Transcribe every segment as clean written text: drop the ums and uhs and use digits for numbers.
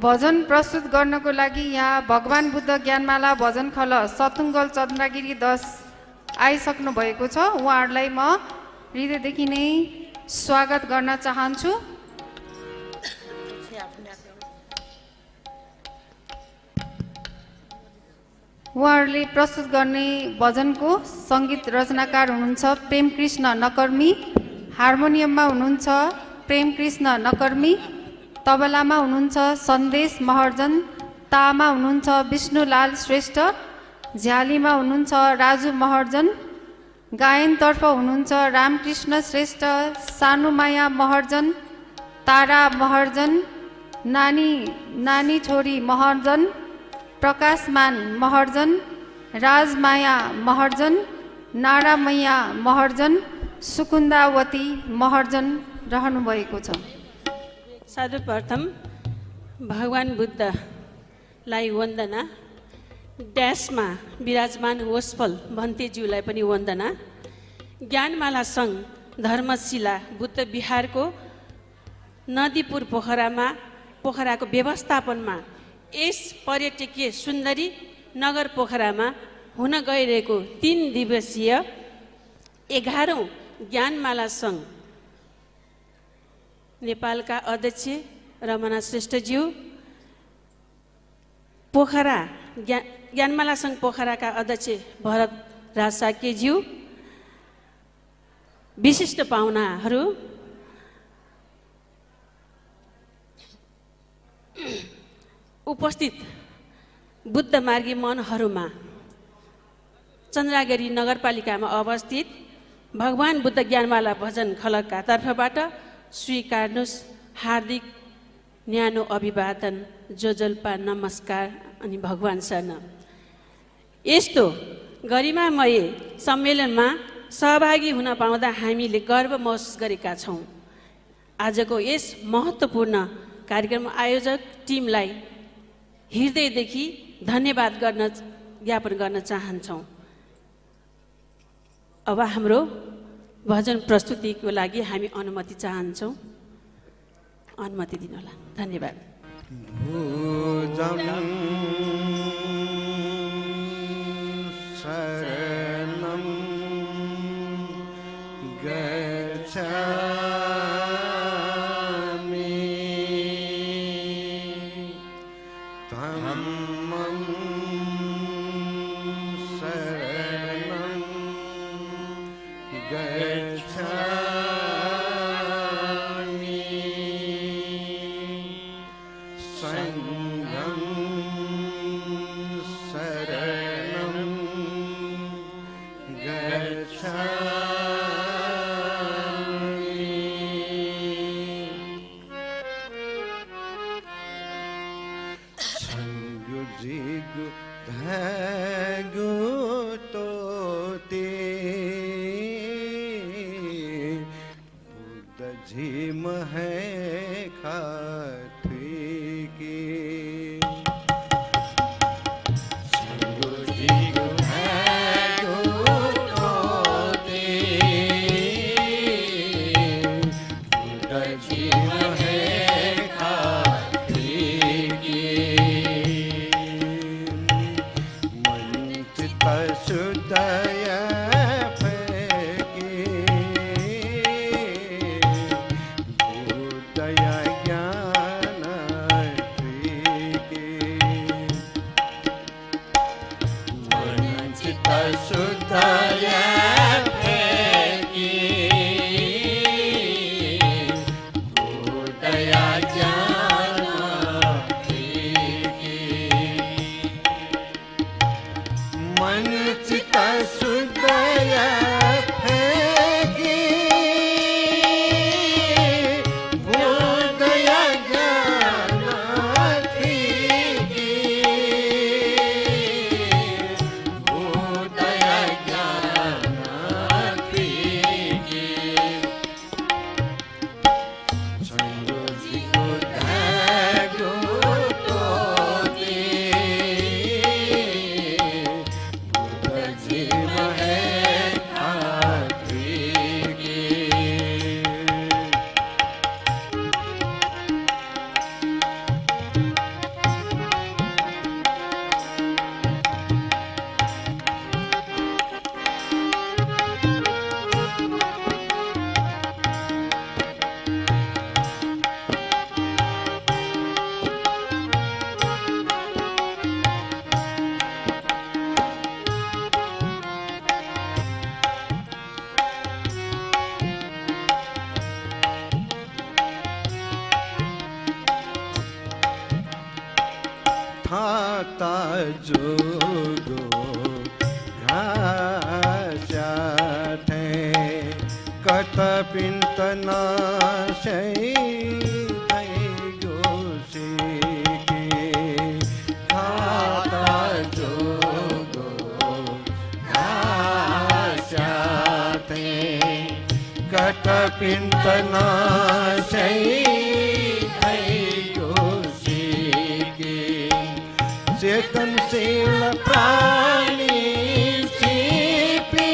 भजन प्रस्तुत गर्नको लागि यहाँ भगवान बुद्ध ज्ञानमाला भजन खल सतुङ्गल चन्द्रगिरी 10 आइसक्नु भएको छ। उहाँहरूलाई म हृदयदेखि नै स्वागत गर्न चाहन्छु। उहाँहरूले प्रस्तुत गर्ने भजनको सङ्गीत रचनाकार हुनुहुन्छ प्रेमकृष्ण नकर्मी, हार्मोनियममा हुनुहुन्छ प्रेमकृष्ण नकर्मी, तबलामा हुनुहुन्छ सन्देश महर्जन, तामा हुनुहुन्छ विष्णुलाल श्रेष्ठ, झ्यालीमा हुनुहुन्छ राजु महर्जन, गायनतर्फ हुनुहुन्छ रामकृष्ण श्रेष्ठ, सानुमाया महर्जन, तारा महर्जन, नानी छोरी महर्जन, प्रकाशमान महर्जन, राजमाया महर्जन, नारामैया महर्जन, सुकुन्दावती महर्जन रहनुभएको छ। सर्वप्रथम भगवान बुद्धलाई वन्दना, ड्यासमा विराजमान होसफल भन्तेज्यूलाई पनि वन्दना। ज्ञानमाला सङ्घ धर्मशिला बुद्ध विहारको नदीपुर पोखराको व्यवस्थापनमा यस पर्यटकीय सुन्दरी नगर पोखरामा हुन गइरहेको 3 दिवसीय 11औं ज्ञानमाला सङ्घ नेपालका अध्यक्ष रमना श्रेष्ठज्यू, पोखरा ज्ञानमाला सङ्घ पोखराका अध्यक्ष भरत राज साक्यज्यू, विशिष्ट पाहुनाहरू, उपस्थित बुद्धमार्गी मनहरूमा चन्द्रगिरी नगरपालिकामा अवस्थित भगवान बुद्ध ज्ञानमाला भजन खलकका तर्फबाट स्वीकार्नुहोस् हार्दिक न्यानो अभिवादन, जोजल्पा नमस्कार अनि भगवान शरण। यस्तो गरिमामय सम्मेलनमा सहभागी हुन पाउँदा हामीले गर्व महसुस गरेका छौँ। आजको यस महत्त्वपूर्ण कार्यक्रम आयोजक टिमलाई हृदयदेखि धन्यवाद ज्ञापन गर्न चाहन्छौँ। अब हाम्रो भजन प्रस्तुतिको लागि हामी अनुमति चाहन्छौँ। अनुमति दिनुहोला। धन्यवाद। शरणं ज्ञान खाता जोगो घास्याथे कत पिन्त नाशै भैगो सिके खाता जोगो घास्याथे कत पिन्त नाशै चेतनशील प्राणी छिपी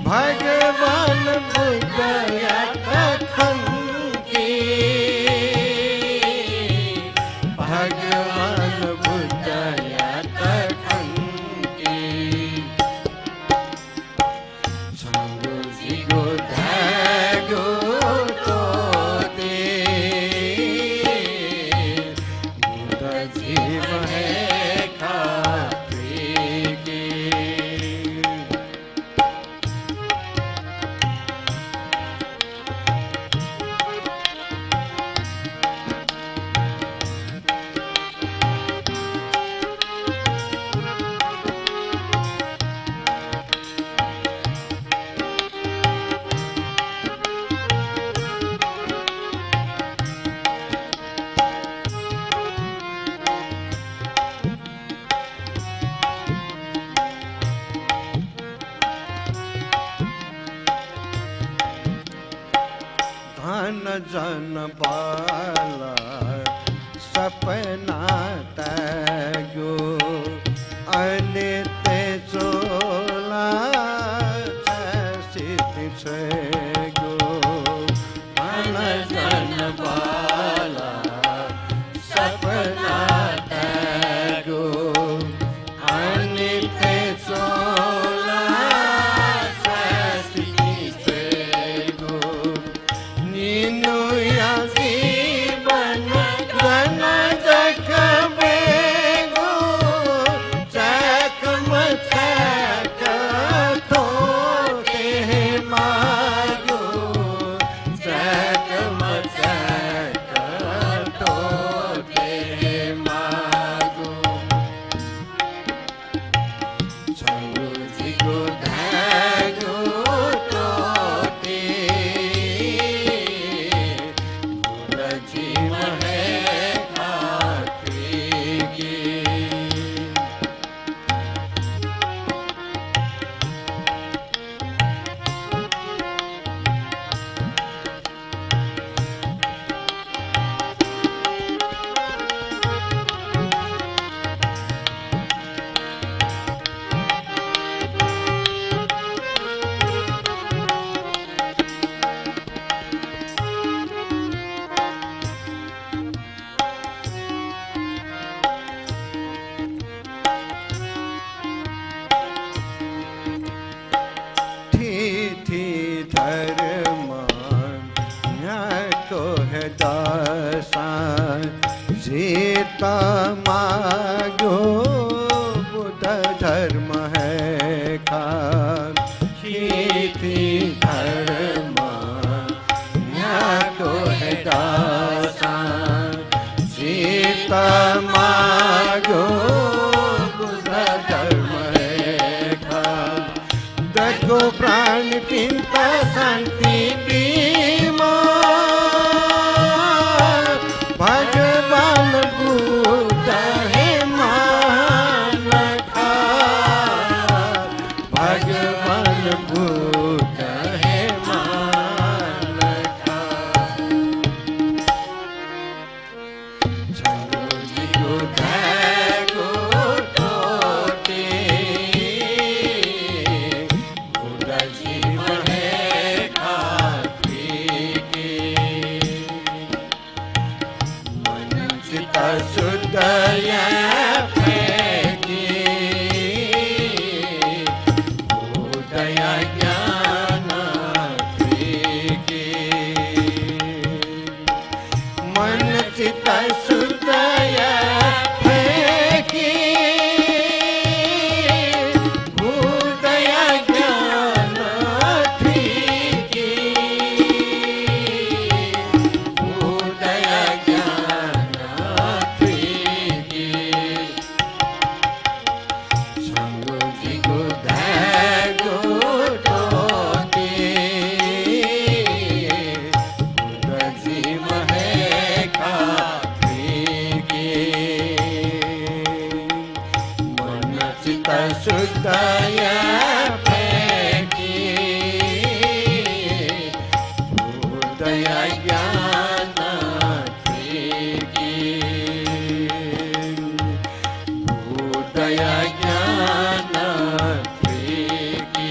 भगवान बुद्ध कथन की भगवान बुद्ध कथन की संगो जिगो धागो तो जीव है खात्री की धन जन बाला सपना त्यागो अनित्य चोला सिद्धि गो धन जन बाला सपना त्यागो अनित्य चोला जीता मागो बुद्ध धर्म है खान शीति धर्म को है दासा जीता मागो बुद्ध धर्म है खान दको प्राण पिंता शांति बीमा भगवान बुद्ध है मान खा भगवान बुद्ध है मान खा चलो जी को धागो टोटे बुद्ध जीव है खात्री के शुद्धया फेंकी बुद्धया ज्ञान फेंकी मन चित शुद्धया फेंकी बुद्धया ज्ञान फेंकी बुद्धया ज्ञान हृदय फेंकी हृदय ज्ञान फेंकी हृदय ज्ञान फेंकी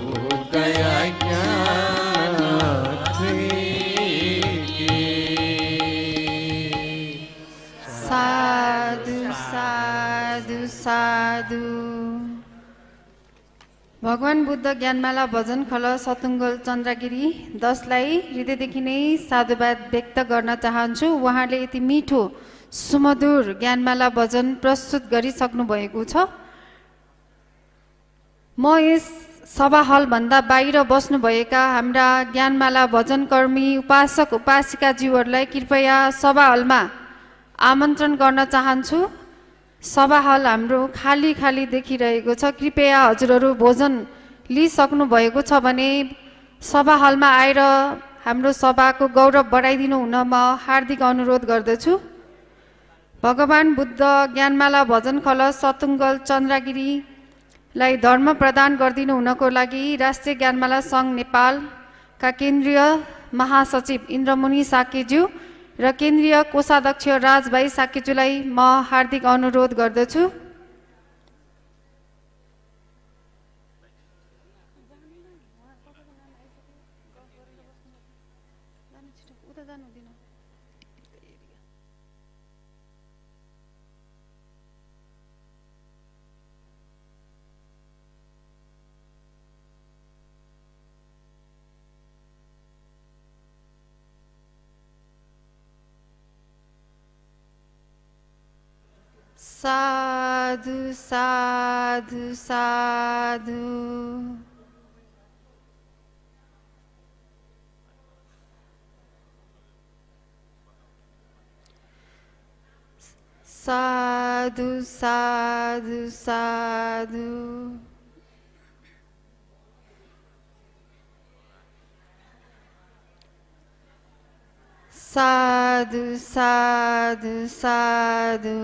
हृदय ज्ञान फेंकी साधु साधु साधु। भगवान बुद्ध ज्ञानमाला भजन खल सतुङ्गल चन्द्रगिरी 10लाई हृदयदेखि नै साधुवाद व्यक्त गर्न चाहन्छु। उहाँले यति मिठो सुमधुर ज्ञानमाला भजन प्रस्तुत गरिसक्नु भएको छ। म यस सभा हलभन्दा बाहिर बस्नुभएका हाम्रा ज्ञानमाला भजनकर्मी उपासक उपासिकाज्यूहरूलाई कृपया सभा हलमा आमन्त्रण गर्न चाहन्छु। सभा हल हाम्रो खाली खाली देखिरहेको छ। कृपया हजुरहरू भोजन लिइसक्नु भएको छ भने सभा हलमा आएर हाम्रो सभाको गौरव बढाइदिनु हुन म हार्दिक अनुरोध गर्दछु। भगवान बुद्ध ज्ञानमाला भजन खल सतुङ्गल चन्द्रगिरीलाई धर्म प्रदान गरिदिनु हुनको लागि राष्ट्रिय ज्ञानमाला सङ्घ नेपालका केन्द्रीय महासचिव इन्द्रमुनि साकेज्यू र केन्द्रीय कोषाध्यक्ष राजभाइ साकेज्यूलाई म हार्दिक अनुरोध गर्दछु। साधु साधु साधु। साधु साधु साधु। साधु साधु साधु।